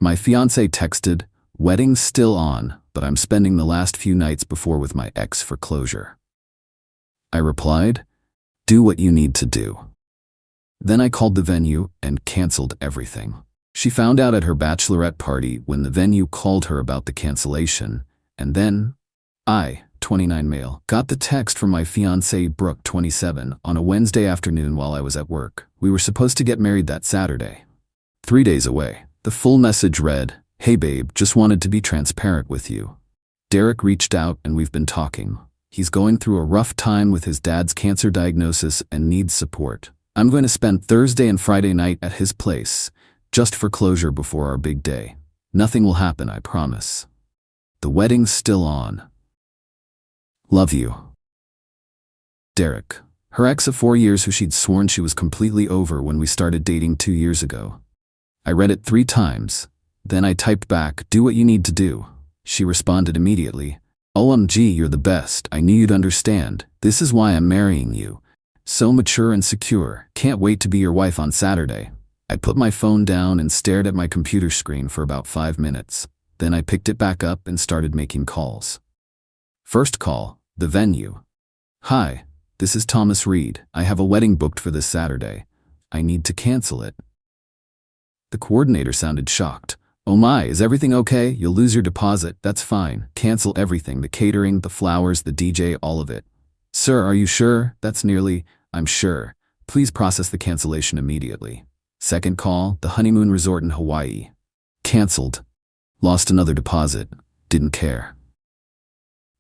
My fiancé texted, "Wedding's still on, but I'm spending the last few nights before with my ex for closure." I replied, "Do what you need to do." Then I called the venue and canceled everything. She found out at her bachelorette party when the venue called her about the cancellation, and then I, 29 male, got the text from my fiancée Brooke, 27, on a Wednesday afternoon while I was at work. We were supposed to get married that Saturday. 3 days away. The full message read, "Hey babe, just wanted to be transparent with you. Derek reached out and we've been talking. He's going through a rough time with his dad's cancer diagnosis and needs support. I'm going to spend Thursday and Friday night at his place, just for closure before our big day. Nothing will happen, I promise. The wedding's still on. Love you. Derek." Her ex of 4 years who she'd sworn she was completely over when we started dating 2 years ago. I read it 3 times. Then I typed back, "Do what you need to do." She responded immediately, "OMG, you're the best. I knew you'd understand. This is why I'm marrying you. So mature and secure. Can't wait to be your wife on Saturday." I put my phone down and stared at my computer screen for about 5 minutes. Then I picked it back up and started making calls. First call, the venue. "Hi, this is Thomas Reed. I have a wedding booked for this Saturday. I need to cancel it." The coordinator sounded shocked. "Oh my, is everything okay? You'll lose your deposit. That's fine. Cancel everything, the catering, the flowers, the DJ, all of it." "Sir, are you sure?" "That's nearly, I'm sure. Please process the cancellation immediately." Second call, the honeymoon resort in Hawaii. Cancelled. Lost another deposit. Didn't care.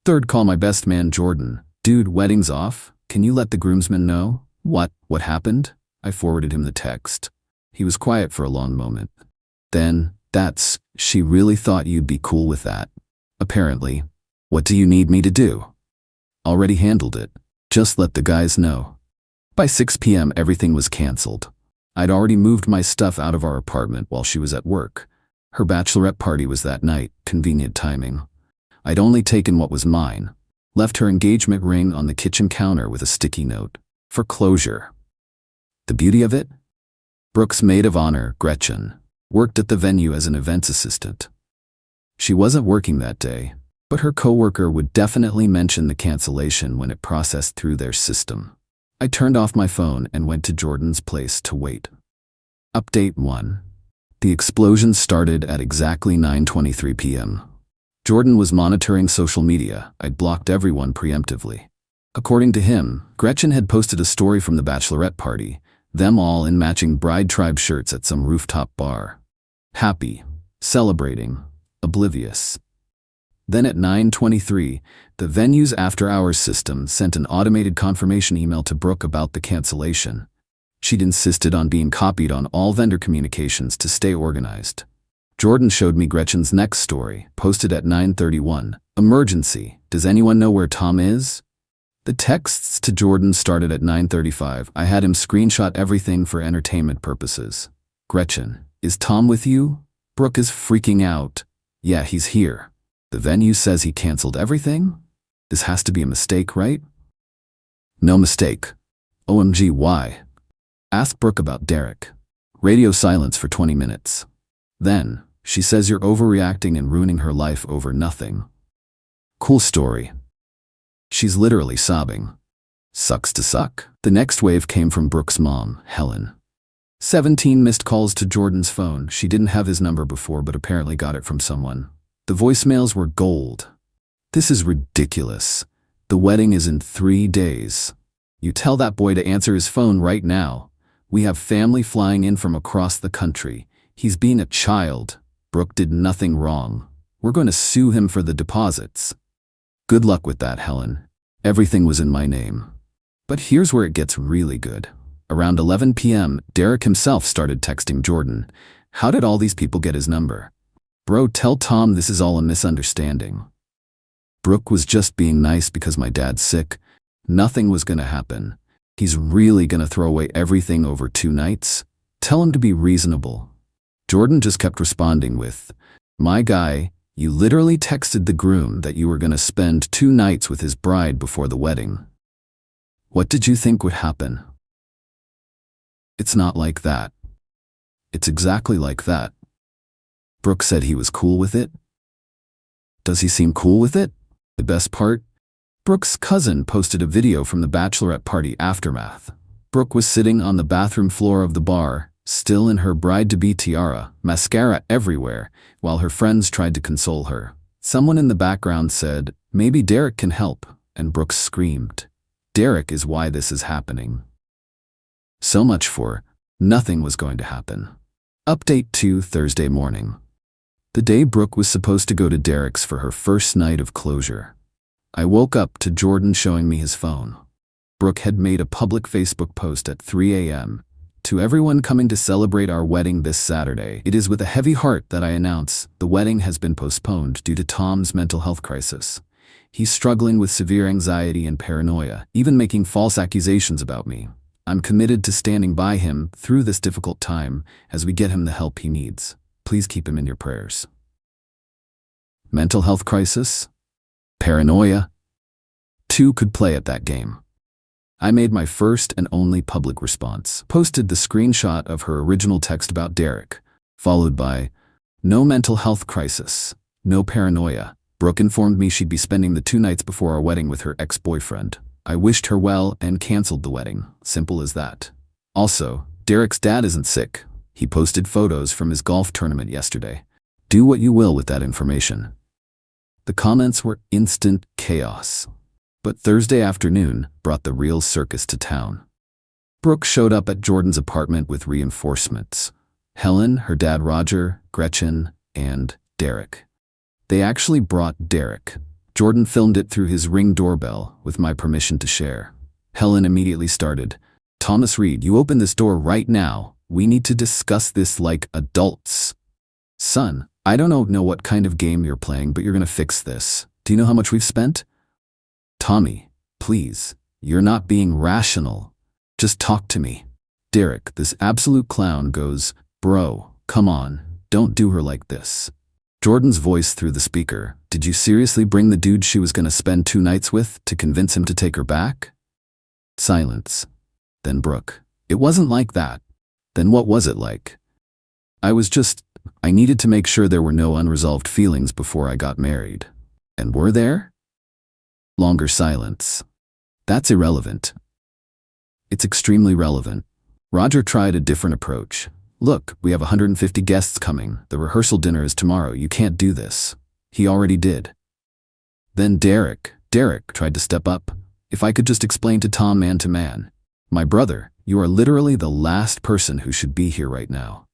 Third call, my best man Jordan. "Dude, wedding's off. Can you let the groomsmen know?" "What? What happened?" I forwarded him the text. He was quiet for a long moment. Then, she really thought you'd be cool with that. Apparently. "What do you need me to do?" "Already handled it. Just let the guys know." By 6 p.m. everything was cancelled. I'd already moved my stuff out of our apartment while she was at work. Her bachelorette party was that night, convenient timing. I'd only taken what was mine. Left her engagement ring on the kitchen counter with a sticky note. For closure. The beauty of it? Brooke's maid of honor, Gretchen, worked at the venue as an events assistant. She wasn't working that day, but her coworker would definitely mention the cancellation when it processed through their system. I turned off my phone and went to Jordan's place to wait. Update 1. The explosion started at exactly 9:23 p.m. Jordan was monitoring social media. I'd blocked everyone preemptively. According to him, Gretchen had posted a story from the bachelorette party, them all in matching bride tribe shirts at some rooftop bar. Happy, celebrating, oblivious. Then at 9:23, the venue's after-hours system sent an automated confirmation email to Brooke about the cancellation. She'd insisted on being copied on all vendor communications to stay organized. Jordan showed me Gretchen's next story, posted at 9:31. "Emergency. Does anyone know where Tom is?" The texts to Jordan started at 9:35. I had him screenshot everything for entertainment purposes. "Gretchen, is Tom with you?" Brooke is freaking out. "Yeah, he's here. The venue says he canceled everything? This has to be a mistake, right?" "No mistake. OMG, why?" "Ask Brooke about Derek." Radio silence for 20 minutes. Then, "She says you're overreacting and ruining her life over nothing." "Cool story." She's literally sobbing. Sucks to suck. The next wave came from Brooke's mom, Helen. 17 missed calls to Jordan's phone. She didn't have his number before, but apparently got it from someone. The voicemails were gold. "This is ridiculous. The wedding is in 3 days. You tell that boy to answer his phone right now. We have family flying in from across the country. He's being a child. Brooke did nothing wrong. We're going to sue him for the deposits." "Good luck with that, Helen. Everything was in my name." But here's where it gets really good. Around 11 p.m., Derek himself started texting Jordan. "How did all these people get his number?" "Bro, tell Tom this is all a misunderstanding. Brooke was just being nice because my dad's sick. Nothing was gonna happen. He's really gonna throw away everything over 2 nights? Tell him to be reasonable." Jordan just kept responding with, "My guy, you literally texted the groom that you were gonna spend 2 nights with his bride before the wedding. What did you think would happen?" It's not like that. It's exactly like that. Brooke said he was cool with it. Does he seem cool with it? The best part? Brooke's cousin posted a video from the bachelorette party aftermath. Brooke was sitting on the bathroom floor of the bar, still in her bride-to-be tiara, mascara everywhere, while her friends tried to console her. Someone in the background said, "Maybe Derek can help," and Brooke screamed, "Derek is why this is happening." So much for nothing was going to happen. Update 2 Thursday morning. The day Brooke was supposed to go to Derek's for her first night of closure. I woke up to Jordan showing me his phone. Brooke had made a public Facebook post at 3 a.m. "To everyone coming to celebrate our wedding this Saturday, it is with a heavy heart that I announce the wedding has been postponed due to Tom's mental health crisis. He's struggling with severe anxiety and paranoia, even making false accusations about me. I'm committed to standing by him through this difficult time as we get him the help he needs. Please keep him in your prayers." Mental health crisis? Paranoia? Two could play at that game. I made my first and only public response, posted the screenshot of her original text about Derek, followed by, "No mental health crisis, no paranoia. Brooke informed me she'd be spending the 2 nights before our wedding with her ex-boyfriend. I wished her well and canceled the wedding. Simple as that. Also, Derek's dad isn't sick. He posted photos from his golf tournament yesterday. Do what you will with that information." The comments were instant chaos. But Thursday afternoon brought the real circus to town. Brooke showed up at Jordan's apartment with reinforcements. Helen, her dad Roger, Gretchen, and Derek. They actually brought Derek. Jordan filmed it through his Ring doorbell with my permission to share. Helen immediately started, "Thomas Reed, you open this door right now. We need to discuss this like adults. Son, I don't know what kind of game you're playing, but you're gonna fix this. Do you know how much we've spent? Tommy, please, you're not being rational. Just talk to me." Derek, this absolute clown, goes, "Bro, come on, don't do her like this." Jordan's voice through the speaker, "Did you seriously bring the dude she was gonna spend 2 nights with to convince him to take her back?" Silence. Then Brooke, "It wasn't like that." Then what was it like? I needed to make sure there were no unresolved feelings before I got married. And were there? Longer silence. That's irrelevant. It's extremely relevant. Roger tried a different approach. "Look, we have 150 guests coming. The rehearsal dinner is tomorrow. You can't do this." He already did. Then Derek tried to step up. "If I could just explain to Tom man to man. My brother, you are literally the last person who should be here right now."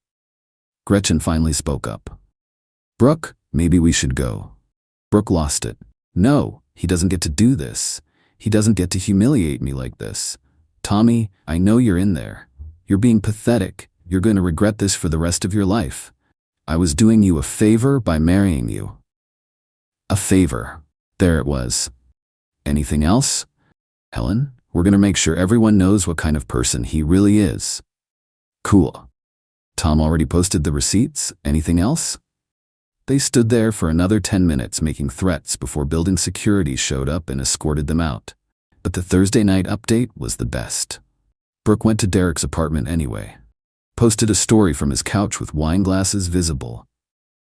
Gretchen finally spoke up. "Brooke, maybe we should go." Brooke lost it. "No, he doesn't get to do this. He doesn't get to humiliate me like this. Tommy, I know you're in there. You're being pathetic. You're going to regret this for the rest of your life. I was doing you a favor by marrying you." A favor. There it was. Anything else? "Helen, we're going to make sure everyone knows what kind of person he really is." Cool. "Tom already posted the receipts. Anything else?" They stood there for another 10 minutes making threats before building security showed up and escorted them out. But the Thursday night update was the best. Brooke went to Derek's apartment anyway. Posted a story from his couch with wine glasses visible.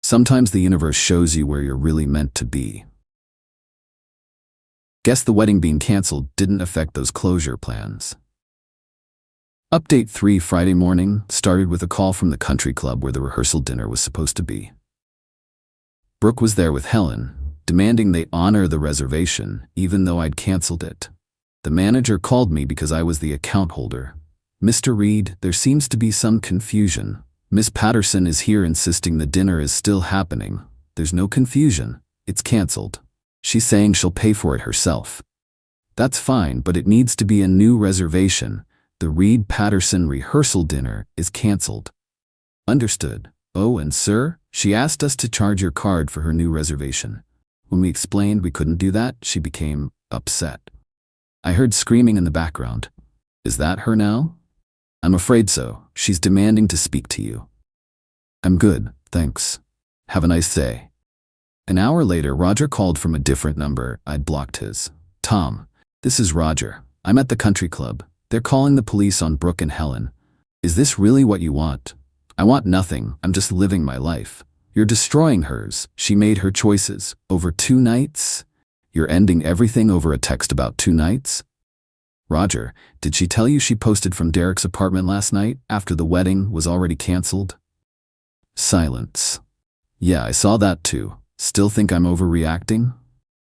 Sometimes the universe shows you where you're really meant to be. Guess the wedding being canceled didn't affect those closure plans. Update 3 Friday morning started with a call from the country club where the rehearsal dinner was supposed to be. Brooke was there with Helen, demanding they honor the reservation, even though I'd canceled it. The manager called me because I was the account holder. "Mr. Reed, there seems to be some confusion. Miss Patterson is here insisting the dinner is still happening. There's no confusion. It's canceled. She's saying she'll pay for it herself." "That's fine, but it needs to be a new reservation. The Reed-Patterson rehearsal dinner is canceled." "Understood. Oh, and sir, she asked us to charge your card for her new reservation. When we explained we couldn't do that, she became upset." I heard screaming in the background. "Is that her now?" "I'm afraid so. She's demanding to speak to you." "I'm good, thanks. Have a nice day." An hour later, Roger called from a different number. I'd blocked his. "Tom, this is Roger. I'm at the country club. They're calling the police on Brooke and Helen. Is this really what you want?" "I want nothing. I'm just living my life. You're destroying hers. She made her choices. Over 2 nights? You're ending everything over a text about 2 nights? Roger, did she tell you she posted from Derek's apartment last night after the wedding was already canceled? Silence. Yeah, I saw that too. Still think I'm overreacting?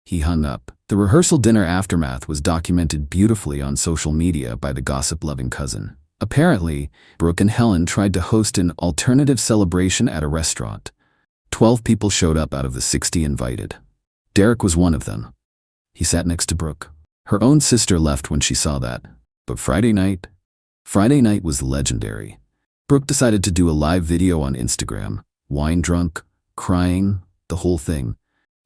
He hung up. The rehearsal dinner aftermath was documented beautifully on social media by the gossip-loving cousin. Apparently, Brooke and Helen tried to host an alternative celebration at a restaurant. 12 people showed up out of the 60 invited. Derek was one of them. He sat next to Brooke. Her own sister left when she saw that. But Friday night was legendary. Brooke decided to do a live video on Instagram. Wine drunk, crying, the whole thing.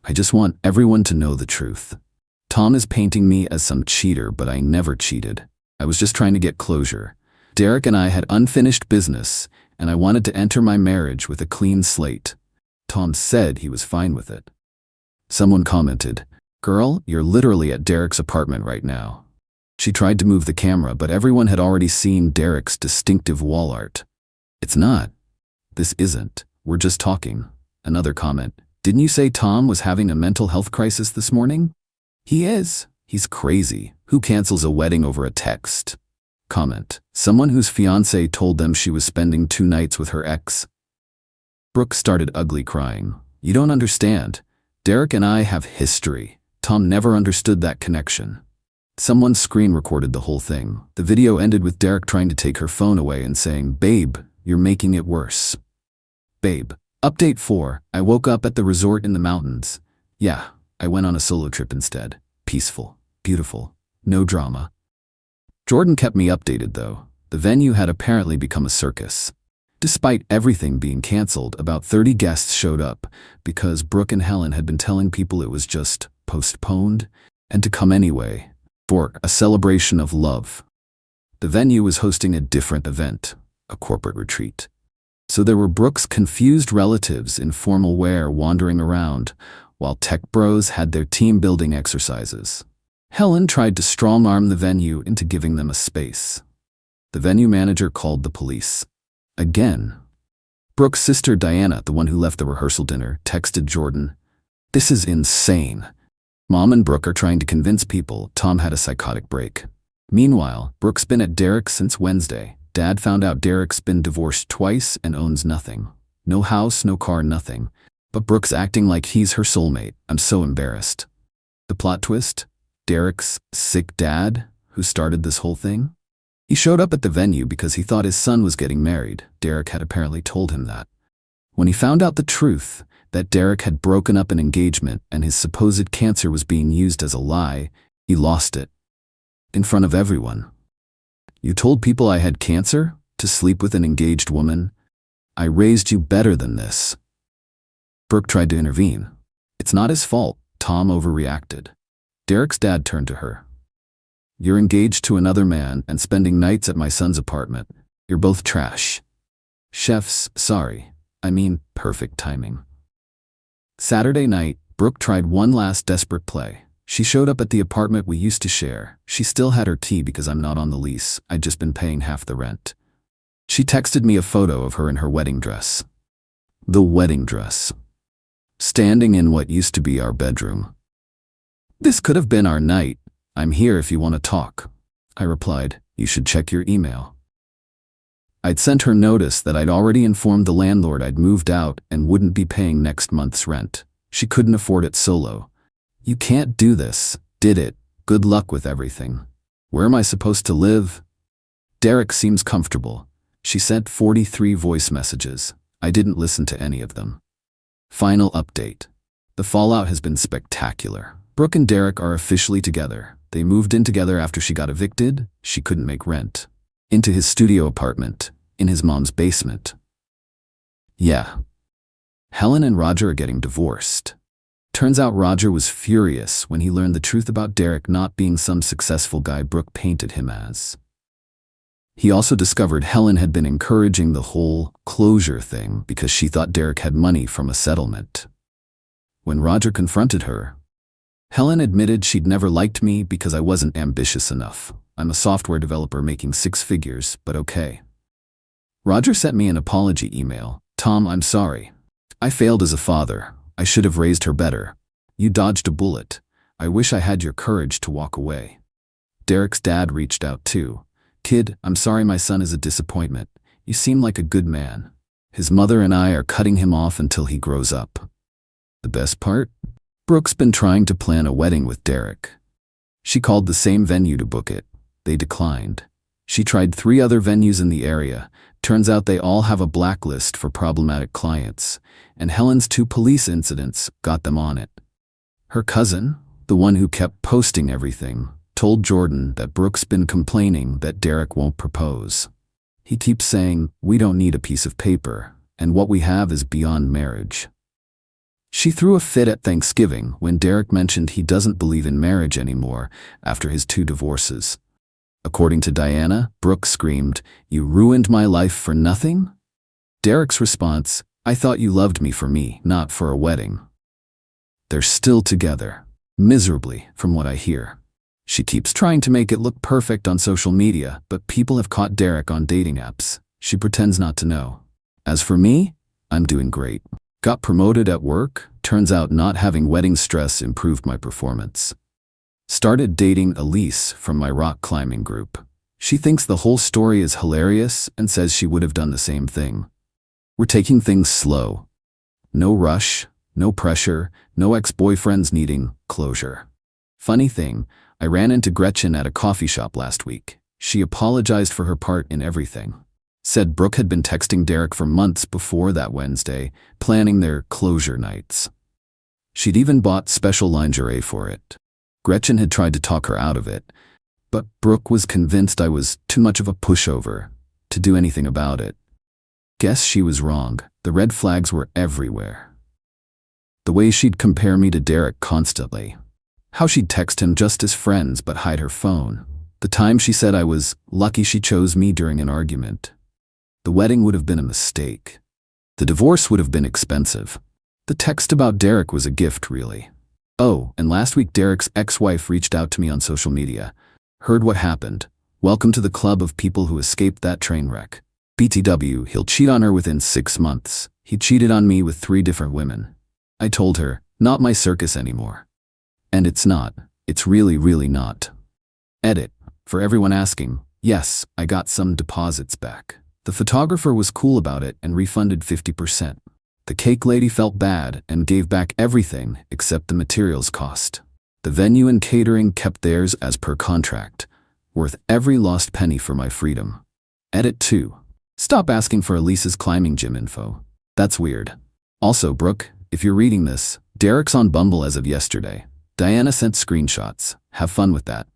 I just want everyone to know the truth. Tom is painting me as some cheater, but I never cheated. I was just trying to get closure. Derek and I had unfinished business, and I wanted to enter my marriage with a clean slate. Tom said he was fine with it. Someone commented, "Girl, you're literally at Derek's apartment right now." She tried to move the camera, but everyone had already seen Derek's distinctive wall art. "It's not. This isn't. We're just talking." Another comment, "Didn't you say Tom was having a mental health crisis this morning?" "He is. He's crazy. Who cancels a wedding over a text?" Comment, "Someone whose fiancé told them she was spending 2 nights with her ex." Brooke started ugly crying. "You don't understand. Derek and I have history. Tom never understood that connection." Someone screen recorded the whole thing. The video ended with Derek trying to take her phone away and saying, "Babe, you're making it worse." Babe. Update 4. I woke up at the resort in the mountains. Yeah, I went on a solo trip instead. Peaceful. Beautiful. No drama. Jordan kept me updated though. The venue had apparently become a circus. Despite everything being canceled, about 30 guests showed up because Brooke and Helen had been telling people it was just postponed and to come anyway for a celebration of love. The venue was hosting a different event, a corporate retreat. So there were Brooke's confused relatives in formal wear wandering around, while tech bros had their team-building exercises. Helen tried to strong-arm the venue into giving them a space. The venue manager called the police. Again. Brooke's sister Diana, the one who left the rehearsal dinner, texted Jordan, "This is insane. Mom and Brooke are trying to convince people Tom had a psychotic break." Meanwhile, Brooke's been at Derek's since Wednesday. Dad found out Derek's been divorced twice and owns nothing. No house, no car, nothing. But Brooke's acting like he's her soulmate. I'm so embarrassed. The plot twist? Derek's sick dad, who started this whole thing? He showed up at the venue because he thought his son was getting married. Derek had apparently told him that. When he found out the truth, that Derek had broken up an engagement and his supposed cancer was being used as a lie, he lost it. In front of everyone. "You told people I had cancer? To sleep with an engaged woman? I raised you better than this." Brooke tried to intervene. "It's not his fault. Tom overreacted." Derek's dad turned to her. "You're engaged to another man and spending nights at my son's apartment. You're both trash." Chefs, sorry. I mean, perfect timing. Saturday night, Brooke tried one last desperate play. She showed up at the apartment we used to share. She still had her tea because I'm not on the lease. I'd just been paying half the rent. She texted me a photo of her in her wedding dress. The wedding dress. Standing in what used to be our bedroom. "This could have been our night. I'm here if you want to talk." I replied, "You should check your email." I'd sent her notice that I'd already informed the landlord I'd moved out and wouldn't be paying next month's rent. She couldn't afford it solo. "You can't do this. Did it. Good luck with everything. Where am I supposed to live?" "Derek seems comfortable." She sent 43 voice messages. I didn't listen to any of them. Final update. The fallout has been spectacular. Brooke and Derek are officially together. They moved in together after she got evicted. She couldn't make rent. Into his studio apartment, in his mom's basement. Yeah. Helen and Roger are getting divorced. Turns out Roger was furious when he learned the truth about Derek not being some successful guy Brooke painted him as. He also discovered Helen had been encouraging the whole closure thing because she thought Derek had money from a settlement. When Roger confronted her, Helen admitted she'd never liked me because I wasn't ambitious enough. I'm a software developer making 6 figures, but okay. Roger sent me an apology email. "Tom, I'm sorry. I failed as a father. I should have raised her better. You dodged a bullet. I wish I had your courage to walk away. Derek's dad reached out too. Kid, I'm sorry my son is a disappointment. You seem like a good man. His mother and I are cutting him off until he grows up. The best part? Brooke's been trying to plan a wedding with Derek. She called the same venue to book it. They declined. She tried 3 other venues in the area. Turns out they all have a blacklist for problematic clients, and Helen's 2 police incidents got them on it. Her cousin, the one who kept posting everything, told Jordan that Brooke's been complaining that Derek won't propose. He keeps saying, we don't need a piece of paper, and what we have is beyond marriage. She threw a fit at Thanksgiving when Derek mentioned he doesn't believe in marriage anymore after his 2 divorces. According to Diana, Brooke screamed, "You ruined my life for nothing?" Derek's response, "I thought you loved me for me, not for a wedding." They're still together. Miserably, from what I hear. She keeps trying to make it look perfect on social media, but people have caught Derek on dating apps. She pretends not to know. As for me, I'm doing great. Got promoted at work. Turns out not having wedding stress improved my performance. Started dating Elise from my rock climbing group. She thinks the whole story is hilarious and says she would have done the same thing. We're taking things slow. No rush, no pressure, no ex-boyfriends needing closure. Funny thing, I ran into Gretchen at a coffee shop last week. She apologized for her part in everything. Said Brooke had been texting Derek for months before that Wednesday, planning their closure nights. She'd even bought special lingerie for it. Gretchen had tried to talk her out of it, but Brooke was convinced I was too much of a pushover to do anything about it. Guess she was wrong. The red flags were everywhere. The way she'd compare me to Derek constantly. How she'd text him just as friends but hide her phone. The time she said I was lucky she chose me during an argument. The wedding would have been a mistake. The divorce would have been expensive. The text about Derek was a gift, really. Oh, and last week Derek's ex-wife reached out to me on social media. Heard what happened. Welcome to the club of people who escaped that train wreck. BTW, he'll cheat on her within 6 months. He cheated on me with 3 different women. I told her, not my circus anymore. And it's not. It's really, really not. Edit. For everyone asking, yes, I got some deposits back. The photographer was cool about it and refunded 50%. The cake lady felt bad and gave back everything except the materials cost. The venue and catering kept theirs as per contract. Worth every lost penny for my freedom. Edit 2. Stop asking for Elise's climbing gym info. That's weird. Also, Brooke, if you're reading this, Derek's on Bumble as of yesterday. Diana sent screenshots. Have fun with that.